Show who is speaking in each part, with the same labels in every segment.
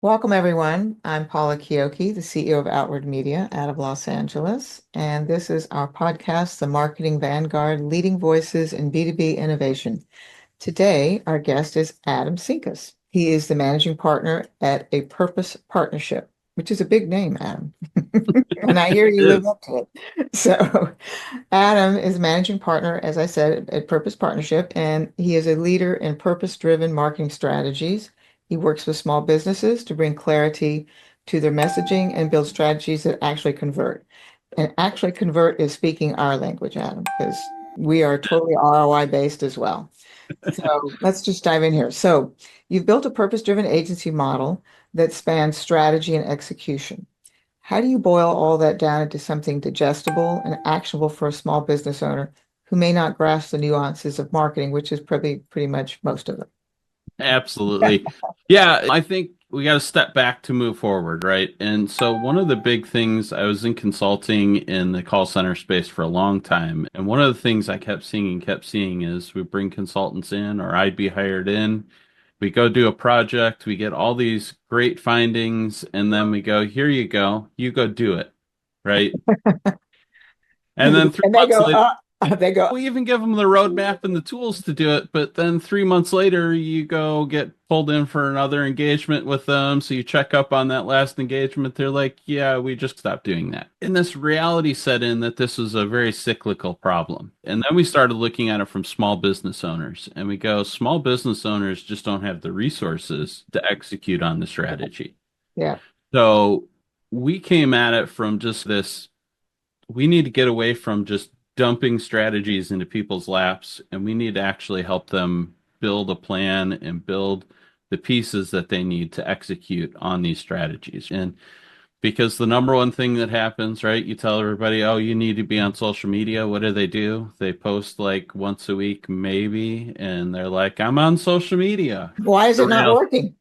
Speaker 1: Welcome, everyone. I'm Paula Kioki, the CEO of Outward Media out of Los Angeles, and this is our podcast, The Marketing Vanguard, Leading Voices in B2B Innovation. Today, our guest is Adam Sinkus. He is the managing partner at A Purpose Partnership, which is a big name, Adam. And I hear
Speaker 2: It
Speaker 1: you live
Speaker 2: is.
Speaker 1: up to it. So, Adam is managing partner, as I said, at Purpose Partnership, and he is a leader in purpose-driven marketing strategies. He works with small businesses to bring clarity to their messaging and build strategies that actually convert. And actually convert is speaking our language, Adam, because we are totally ROI based as well. So let's just dive in here. So you've built a purpose-driven agency model that spans strategy and execution. How do you boil all that down into something digestible and actionable for a small business owner who may not grasp the nuances of marketing, which is probably pretty much most of them?
Speaker 2: Absolutely. Yeah, I think we got to step back to move forward, right? And so one of the big things I was in consulting in the call center space for a long time, and one of the things I kept seeing is we bring consultants in or I'd be hired in, we go do a project, we get all these great findings, and then we go, here you go do it, right? And then three
Speaker 1: And they
Speaker 2: months
Speaker 1: go,
Speaker 2: later,
Speaker 1: they go,
Speaker 2: we even give them the roadmap and the tools to do it, but then 3 months later, you go get pulled in for another engagement with them. So you check up on that last engagement. They're like, yeah, we just stopped doing that. And this reality set in that this was a very cyclical problem. And then we started looking at it from small business owners. And we go, small business owners just don't have the resources to execute on the strategy.
Speaker 1: yeah.
Speaker 2: So we came at it from just this we need to get away from just dumping strategies into people's laps, and we need to actually help them build a plan and build the pieces that they need to execute on these strategies. And because the number one thing that happens, right? You tell everybody, oh, you need to be on social media. What do? They post like once a week, maybe, and they're like, I'm on social media.
Speaker 1: Why is
Speaker 2: The
Speaker 1: it not
Speaker 2: real
Speaker 1: working?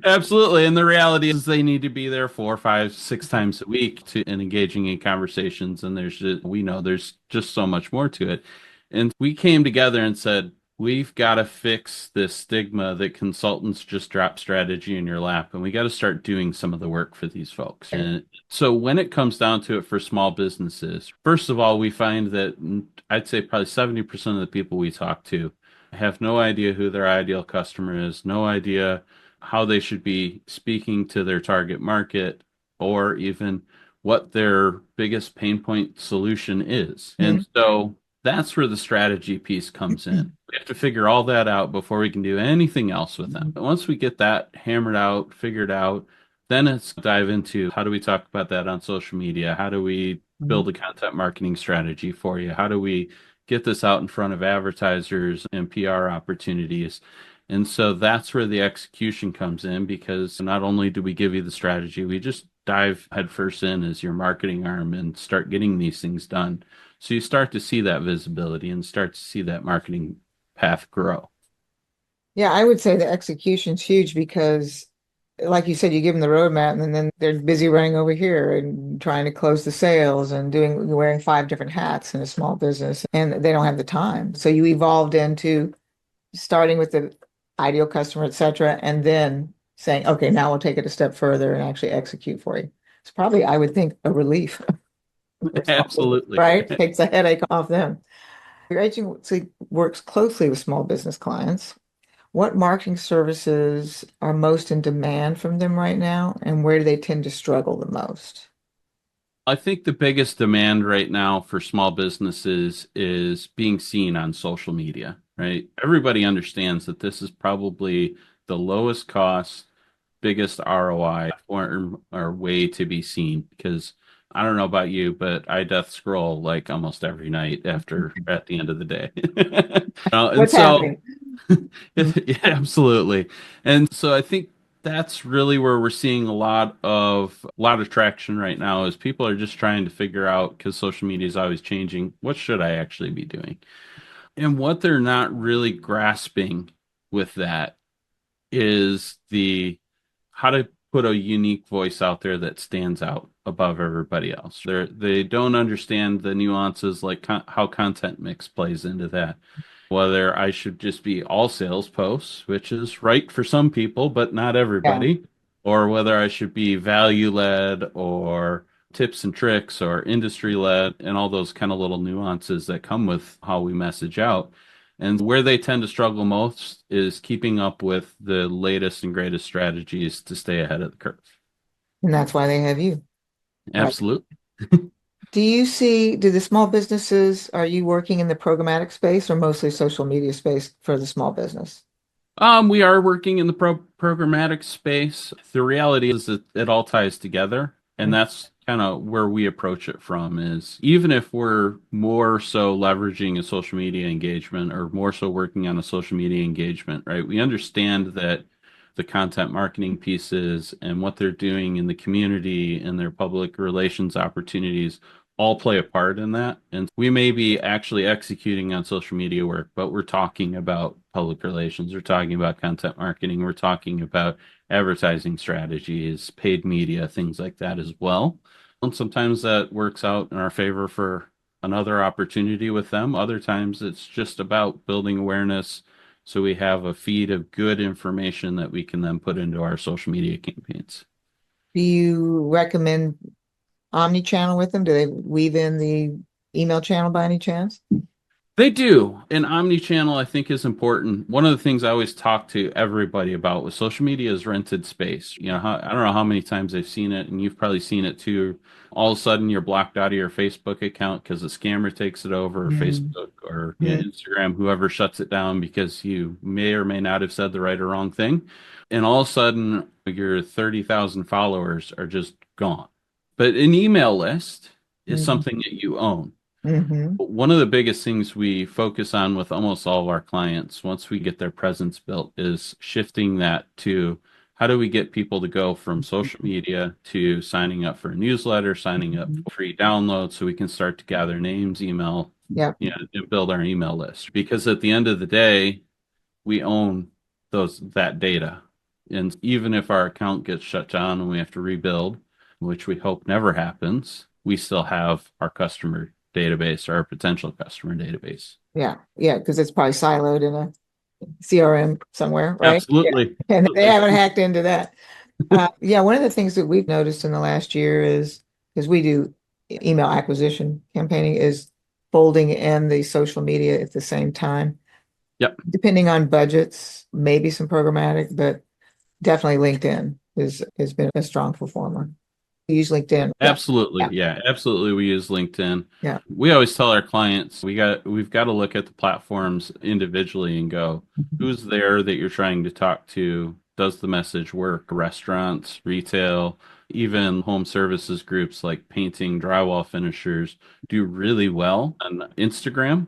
Speaker 2: Absolutely. And the reality is they need to be there 4, 5, 6 times a week to and engaging in conversations. And we know there's just so much more to it. And we came together and said, we've got to fix this stigma that consultants just drop strategy in your lap. And we got to start doing some of the work for these folks. And so when it comes down to it for small businesses, first of all, we find that I'd say probably 70% of the people we talk to have no idea who their ideal customer is, no idea how they should be speaking to their target market, or even what their biggest pain point solution is. And
Speaker 1: Mhm.
Speaker 2: so that's where the strategy piece comes in. We have to figure all that out before we can do anything else with them. But once we get that hammered out, figured out, then it's dive into how do we talk about that on social media? How do we
Speaker 1: Mhm.
Speaker 2: build a content marketing strategy for you? How do we get this out in front of advertisers and PR opportunities? And so that's where the execution comes in because not only do we give you the strategy, we just dive headfirst in as your marketing arm and start getting these things done. So you start to see that visibility and start to see that marketing path grow.
Speaker 1: Yeah, I would say the execution's huge because, like you said, you give them the roadmap and then they're busy running over here and trying to close the sales and wearing five different hats in a small business and they don't have the time. So you evolved into starting with the ideal customer, et cetera, and then saying, okay, now we'll take it a step further and actually execute for you. It's probably, I would think, a relief for small business,
Speaker 2: Absolutely.
Speaker 1: right? Takes the headache off them. Your agency works closely with small business clients. What marketing services are most in demand from them right now, and where do they tend to struggle the most?
Speaker 2: I think the biggest demand right now for small businesses is being seen on social media, right? Everybody understands that this is probably the lowest cost, biggest ROI or way to be seen because I don't know about you, but I death scroll like almost every night after at the end of the day. And
Speaker 1: What's
Speaker 2: so
Speaker 1: happening?
Speaker 2: yeah, absolutely. And so I think that's really where we're seeing a lot of traction right now is people are just trying to figure out because social media is always changing, what should I actually be doing? And what they're not really grasping with that is the how to put a unique voice out there that stands out above everybody else. They don't understand the nuances like how content mix plays into that. whether I should just be all sales posts, which is right for some people, but not
Speaker 1: Yeah.
Speaker 2: everybody, or whether I should be value led or tips and tricks or industry led and all those kind of little nuances that come with how we message out. And where they tend to struggle most is keeping up with the latest and greatest strategies to stay ahead of the curve.
Speaker 1: And that's why they have you. Right.
Speaker 2: Absolutely.
Speaker 1: Do the small businesses, are you working in the programmatic space or mostly social media space for the small business?
Speaker 2: We are working in the programmatic space. The reality is that it all ties together, and that's kind of where we approach it from is even if we're more so leveraging a social media engagement or more so working on a social media engagement, right? We understand that the content marketing pieces and what they're doing in the community and their public relations opportunities all play a part in that. And we may be actually executing on social media work, but we're talking about public relations, we're talking about content marketing, we're talking about advertising strategies, paid media, things like that as well. And sometimes that works out in our favor for another opportunity with them. Other times it's just about building awareness so we have a feed of good information that we can then put into our social media campaigns.
Speaker 1: Do you recommend omni-channel with them? Do they weave in the email channel by any chance?
Speaker 2: They do. And omni-channel, I think, is important. One of the things I always talk to everybody about with social media is rented space. I don't know how many times I've seen it, and you've probably seen it too. All of a sudden, you're blocked out of your Facebook account because the scammer takes it over, or
Speaker 1: Mm-hmm.
Speaker 2: Facebook or Instagram, whoever shuts it down because you may or may not have said the right or wrong thing. And all of a sudden, your 30,000 followers are just gone. But an email list is something that you own.
Speaker 1: Mm-hmm.
Speaker 2: One of the biggest things we focus on with almost all of our clients, once we get their presence built, is shifting that to how do we get people to go from social media to signing up for a newsletter, signing up for free downloads so we can start to gather names, email,
Speaker 1: Yep.
Speaker 2: and build our email list. Because at the end of the day, we own that data. And even if our account gets shut down and we have to rebuild, which we hope never happens, we still have our customer database, our potential customer database.
Speaker 1: Yeah. Yeah. Because it's probably siloed in a CRM somewhere, right? Yeah.
Speaker 2: Absolutely.
Speaker 1: And they
Speaker 2: Absolutely.
Speaker 1: haven't hacked into that. Yeah. One of the things that we've noticed in the last year is because we do email acquisition campaigning is folding in the social media at the same time,
Speaker 2: Yep.
Speaker 1: depending on budgets, maybe some programmatic, but definitely LinkedIn has been a strong performer. We use LinkedIn. Yeah.
Speaker 2: Absolutely.
Speaker 1: Yeah.
Speaker 2: Yeah, absolutely. We use LinkedIn.
Speaker 1: Yeah.
Speaker 2: We always tell our clients we've got to look at the platforms individually and go, who's there that you're trying to talk to? Does the message work? Restaurants, retail, even home services groups like painting, drywall finishers do really well on Instagram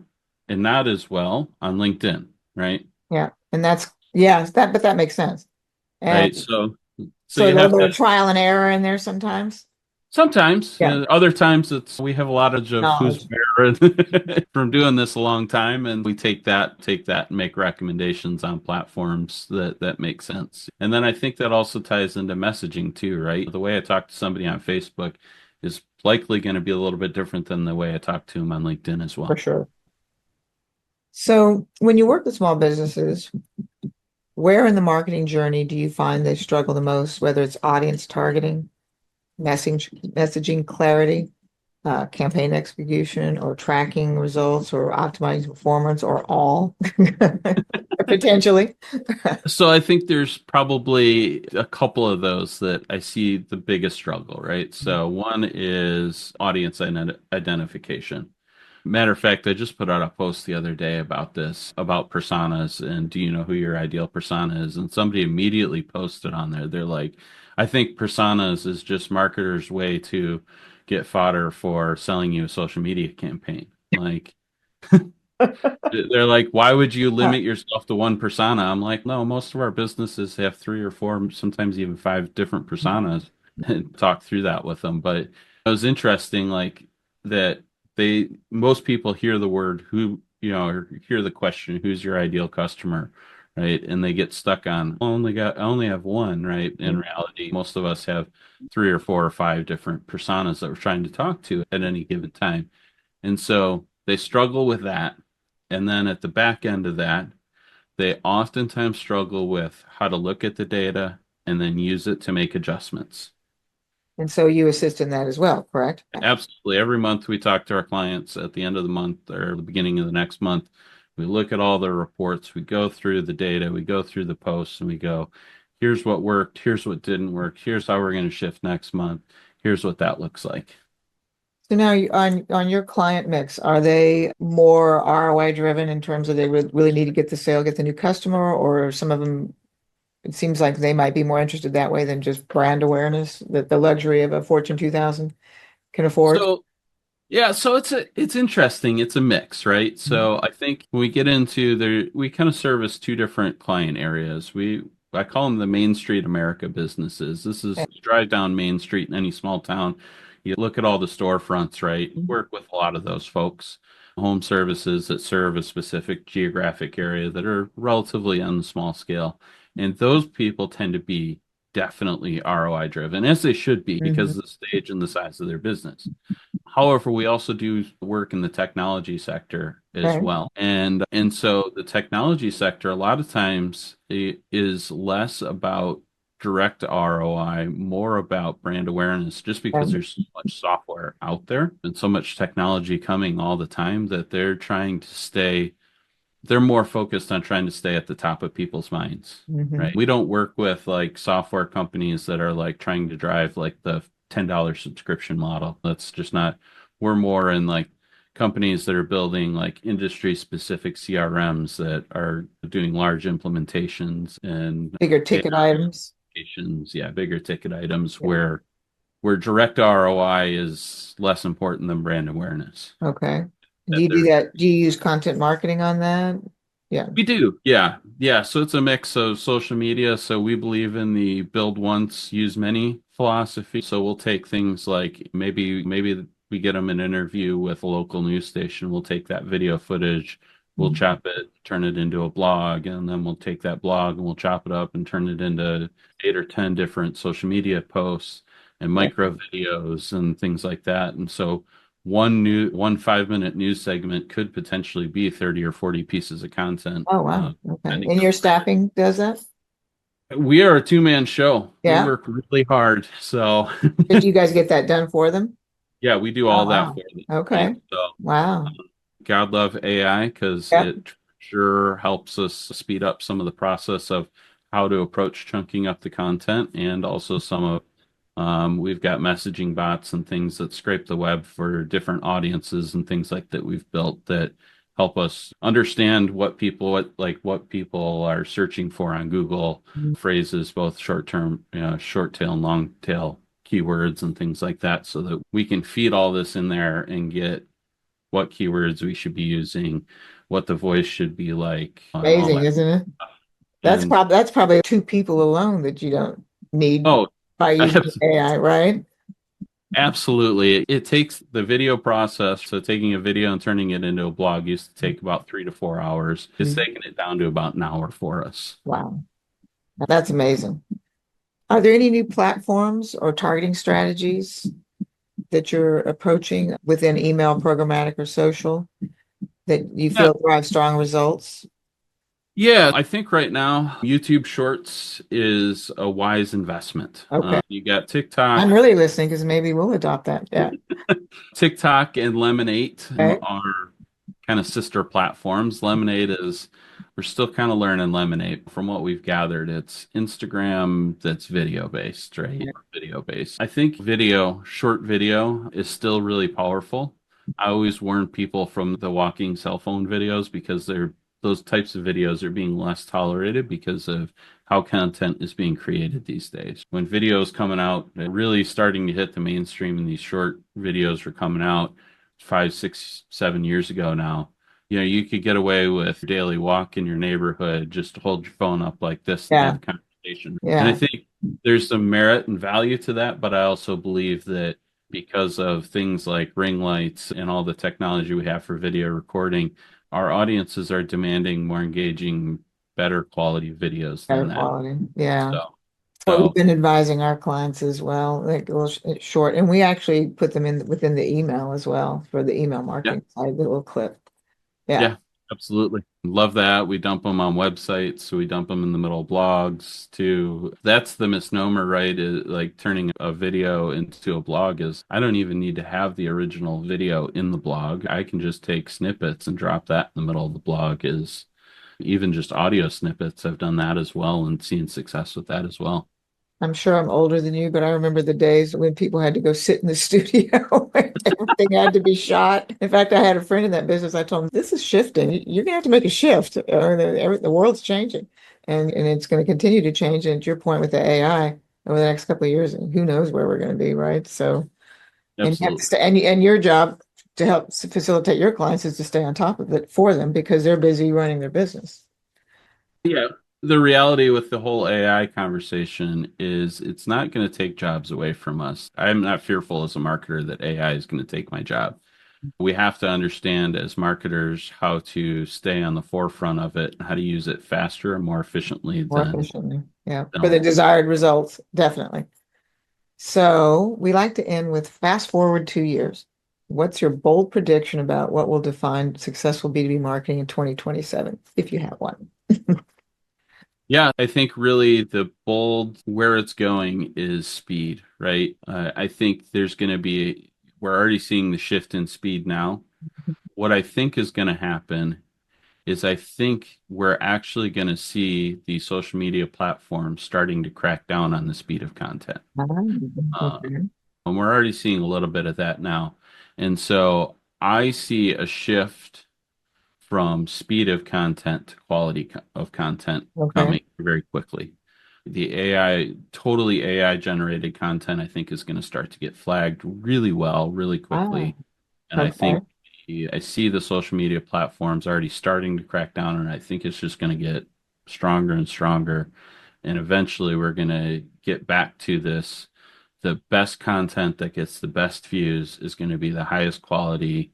Speaker 2: and not as well on LinkedIn, right?
Speaker 1: Yeah. And that's, yeah, but that makes sense.
Speaker 2: Right.
Speaker 1: And
Speaker 2: So
Speaker 1: so a
Speaker 2: you
Speaker 1: little
Speaker 2: have
Speaker 1: bit
Speaker 2: to
Speaker 1: of trial and error in there sometimes.
Speaker 2: sometimes,
Speaker 1: Yeah.
Speaker 2: other times it's we have a lot of who's
Speaker 1: Knowledge.
Speaker 2: better from doing this a long time, and we take that and make recommendations on platforms that make sense. And then I think that also ties into messaging too, right? The way I talk to somebody on Facebook is likely going to be a little bit different than the way I talk to them on LinkedIn as
Speaker 1: For
Speaker 2: well.
Speaker 1: sure. So when you work with small businesses, where in the marketing journey do you find they struggle the most, whether it's audience targeting, messaging clarity, campaign execution, or tracking results, or optimizing performance, or all potentially?
Speaker 2: So I think there's probably a couple of those that I see the biggest struggle, right? So one is audience identification. Matter of fact, I just put out a post the other day about this, about personas, and do you know who your ideal persona is? And somebody immediately posted on there. They're like, I think personas is just marketers' way to get fodder for selling you a social media campaign. Like, they're like, why would you
Speaker 1: Uh,
Speaker 2: limit yourself to one persona? I'm like, no, most of our businesses have three or four, sometimes even five different personas, and talk through that with them. But it was interesting, like that most people hear the word who, or hear the question, who's your ideal customer, right? And they get stuck on, I only have one, right? In reality, most of us have three or four or five different personas that we're trying to talk to at any given time. And so they struggle with that. And then at the back end of that, they oftentimes struggle with how to look at the data and then use it to make adjustments.
Speaker 1: And so you assist in that as well, correct?
Speaker 2: Absolutely. Every month we talk to our clients at the end of the month or the beginning of the next month. We look at all the reports, we go through the data, we go through the posts, and we go, here's what worked, here's what didn't work, here's how we're going to shift next month, here's what that looks like.
Speaker 1: So now on your client mix, are they more ROI driven in terms of they really need to get the sale, get the new customer, or some of them, it seems like they might be more interested that way than just brand awareness that the luxury of a Fortune 2000 can afford?
Speaker 2: So so it's interesting. It's a mix, right?
Speaker 1: Mhm.
Speaker 2: So I think when we get into there, we kind of service two different client areas. I call them the Main Street America businesses. This is you drive down Main Street in any small town, you look at all the storefronts, right?
Speaker 1: Mhm.
Speaker 2: Work with a lot of those folks. Home services that serve a specific geographic area that are relatively on the small scale. And those people tend to be definitely ROI driven, as they should be
Speaker 1: Mhm.
Speaker 2: because of the stage and the size of their business. However, we also do work in the technology sector as
Speaker 1: Okay.
Speaker 2: well. And so the technology sector a lot of times is less about direct ROI, more about brand awareness, just because
Speaker 1: Okay.
Speaker 2: there's so much software out there and so much technology coming all the time that they're more focused on trying to stay at the top of people's minds,
Speaker 1: Mhm.
Speaker 2: right? We don't work with like software companies that are like trying to drive like the $10 subscription model. That's just not, we're more in like companies that are building like industry specific CRMs that are doing large implementations and
Speaker 1: Bigger ticket
Speaker 2: AI
Speaker 1: items.
Speaker 2: applications, yeah, bigger ticket items
Speaker 1: Yeah.
Speaker 2: where direct ROI is less important than brand awareness.
Speaker 1: Okay. Do
Speaker 2: That
Speaker 1: you do
Speaker 2: they're
Speaker 1: that? Do you use content marketing on that? Yeah.
Speaker 2: We do, yeah. Yeah. So it's a mix of social media. So we believe in the build once, use many philosophy. So we'll take things like maybe we get them an interview with a local news station. We'll take that video footage, we'll
Speaker 1: Mhm.
Speaker 2: chop it, turn it into a blog, and then we'll take that blog and we'll chop it up and turn it into 8 or 10 different social media posts and
Speaker 1: Yeah.
Speaker 2: micro videos and things like that. And so one 5 minute news segment could potentially be 30 or 40 pieces of content,
Speaker 1: Oh, wow. Okay.
Speaker 2: depending
Speaker 1: And
Speaker 2: on
Speaker 1: your staffing does that?
Speaker 2: we are a two-man show. We
Speaker 1: Yeah.
Speaker 2: work really hard. So
Speaker 1: Did you guys get that done for them?
Speaker 2: yeah, we do
Speaker 1: Oh,
Speaker 2: all that
Speaker 1: wow.
Speaker 2: for them. Right.
Speaker 1: Okay.
Speaker 2: So
Speaker 1: Wow.
Speaker 2: God love AI because
Speaker 1: Yep.
Speaker 2: it sure helps us speed up some of the process of how to approach chunking up the content and also some of we've got messaging bots and things that scrape the web for different audiences and things like that we've built that help us understand what people are searching for on Google phrases, both short term, short tail and long tail keywords and things like that, so that we can feed all this in there and get what keywords we should be using, what the voice should be like, and all
Speaker 1: Amazing,
Speaker 2: that.
Speaker 1: isn't it?
Speaker 2: And
Speaker 1: That's probably two people alone that you don't need
Speaker 2: oh,
Speaker 1: by using AI, right?
Speaker 2: absolutely. It takes the video process. So taking a video and turning it into a blog used to take about 3 to 4 hours. It's
Speaker 1: Mhm.
Speaker 2: taken it down to about an hour for us.
Speaker 1: Wow. That's amazing. Are there any new platforms or targeting strategies that you're approaching within email, programmatic, or social that you
Speaker 2: Yeah.
Speaker 1: feel drive strong results?
Speaker 2: Yeah, I think right now YouTube Shorts is a wise investment.
Speaker 1: Okay.
Speaker 2: You got
Speaker 1: I'm
Speaker 2: TikTok.
Speaker 1: really listening because maybe we'll adopt that. Yeah.
Speaker 2: TikTok and Lemonade
Speaker 1: Okay.
Speaker 2: are kind of sister platforms. We're still kind of learning Lemonade. From what we've gathered, it's Instagram that's video based, right? Video based. I think short video is still really powerful. I always warn people from the walking cell phone videos because those types of videos are being less tolerated because of how content is being created these days. When videos coming out, they're really starting to hit the mainstream and these short videos are coming out 5, 6, 7 years ago now. You could get away with a daily walk in your neighborhood, just hold your phone up like this and have
Speaker 1: Yeah.
Speaker 2: a conversation. And I
Speaker 1: Yeah.
Speaker 2: think there's some merit and value to that, but I also believe that because of things like ring lights and all the technology we have for video recording, our audiences are demanding more engaging, better quality videos
Speaker 1: Better
Speaker 2: than that.
Speaker 1: quality. Yeah.
Speaker 2: So,
Speaker 1: What we've
Speaker 2: so
Speaker 1: been advising our clients as well, like a little short, and we actually put them in within the email as well for the email
Speaker 2: yeah,
Speaker 1: marketing side, the little clip. Yeah.
Speaker 2: yeah, Absolutely. Love that. We dump them on websites. We dump them in the middle of blogs too. That's the misnomer, right? Like turning a video into a blog is I don't even need to have the original video in the blog. I can just take snippets and drop that in the middle of the blog is even just audio snippets. I've done that as well and seen success with that as well.
Speaker 1: I'm sure I'm older than you, but I remember the days when people had to go sit in the studio and everything had to be shot. In fact, I had a friend in that business. I told him, this is shifting. You're gonna have to make a shift, or the world's changing, and it's going to continue to change. And to your point with the AI over the next couple of years, who knows where we're going to be, right? So, and you have to
Speaker 2: Absolutely.
Speaker 1: stay, and your job to help facilitate your clients is to stay on top of it for them because they're busy running their business.
Speaker 2: Yeah. The reality with the whole AI conversation is it's not going to take jobs away from us. I'm not fearful as a marketer that AI is going to take my job. We have to understand as marketers how to stay on the forefront of it and how to use it faster and more efficiently
Speaker 1: More
Speaker 2: than,
Speaker 1: efficiently. Yeah,
Speaker 2: than
Speaker 1: for the
Speaker 2: alone.
Speaker 1: desired results, definitely. So we like to end with fast forward 2 years. What's your bold prediction about what will define successful B2B marketing in 2027, if you have one?
Speaker 2: Yeah, I think really the bold where it's going is speed, right? I think there's going to be, we're already seeing the shift in speed now. What I think is going to happen is I think we're actually going to see the social media platforms starting to crack down on the speed of content. Uh,
Speaker 1: Okay.
Speaker 2: and we're already seeing a little bit of that now. And so I see a shift from speed of content to of content
Speaker 1: Okay.
Speaker 2: coming very quickly. The AI, totally AI generated content, I think is going to start to get flagged really well, really
Speaker 1: Ah,
Speaker 2: quickly. And I
Speaker 1: okay.
Speaker 2: think I see the social media platforms already starting to crack down, and I think it's just going to get stronger and stronger. And eventually, we're going to get back to this. The best content that gets the best views is going to be the highest quality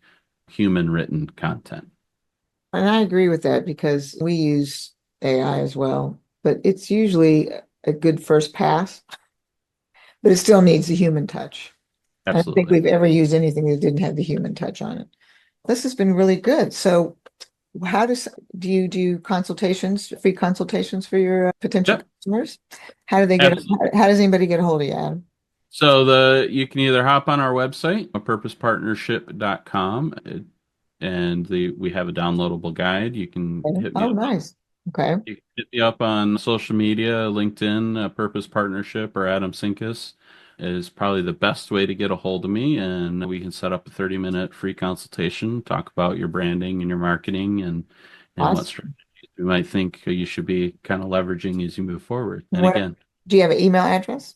Speaker 2: human written content.
Speaker 1: And I agree with that because we use AI as well, but it's usually a good first pass, but it still needs the human touch. I don't think
Speaker 2: Absolutely.
Speaker 1: we've ever used anything that didn't have the human touch on it. This has been really good. So how does do you consultations, free consultations for your potential
Speaker 2: Yep,
Speaker 1: customers? How do they get,
Speaker 2: absolutely.
Speaker 1: how does anybody get a hold of you, Adam?
Speaker 2: So you can either hop on our website, apurposepartnership.com, and we have a downloadable guide. You can
Speaker 1: Okay.
Speaker 2: hit me
Speaker 1: Oh,
Speaker 2: up
Speaker 1: nice. Okay.
Speaker 2: You can hit me up on social media, LinkedIn, Purpose Partnership, or Adam Sinkus is probably the best way to get a hold of me. And we can set up a 30-minute free consultation, talk about your branding and your marketing and what
Speaker 1: Awesome.
Speaker 2: strategies you might think you should be kind of leveraging as you move forward. And
Speaker 1: What,
Speaker 2: again,
Speaker 1: do you have an email address?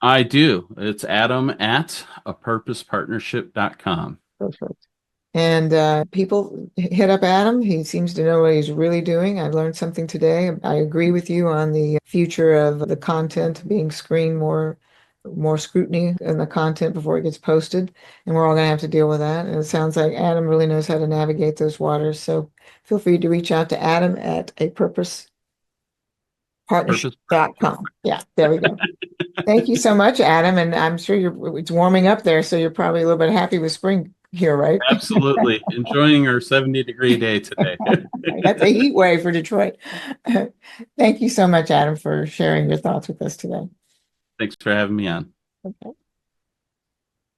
Speaker 2: I do. It's Adam at apurposepartnership.com.
Speaker 1: Perfect. And people hit up Adam. He seems to know what he's really doing. I learned something today. I agree with you on the future of the content being screened more scrutiny in the content before it gets posted. And we're all going to have to deal with that. And it sounds like Adam really knows how to navigate those waters. So feel free to reach out to Adam at
Speaker 2: Purpose Partnership.
Speaker 1: apurposepartnership.com. Yeah, there we go. Thank you so much, Adam. And I'm sure it's warming up there, so you're probably a little bit happy with spring here, right?
Speaker 2: Absolutely. Enjoying our 70-degree day today.
Speaker 1: That's a heat wave for Detroit. Thank you so much, Adam, for sharing your thoughts with us today.
Speaker 2: Thanks for having me on.
Speaker 1: Okay.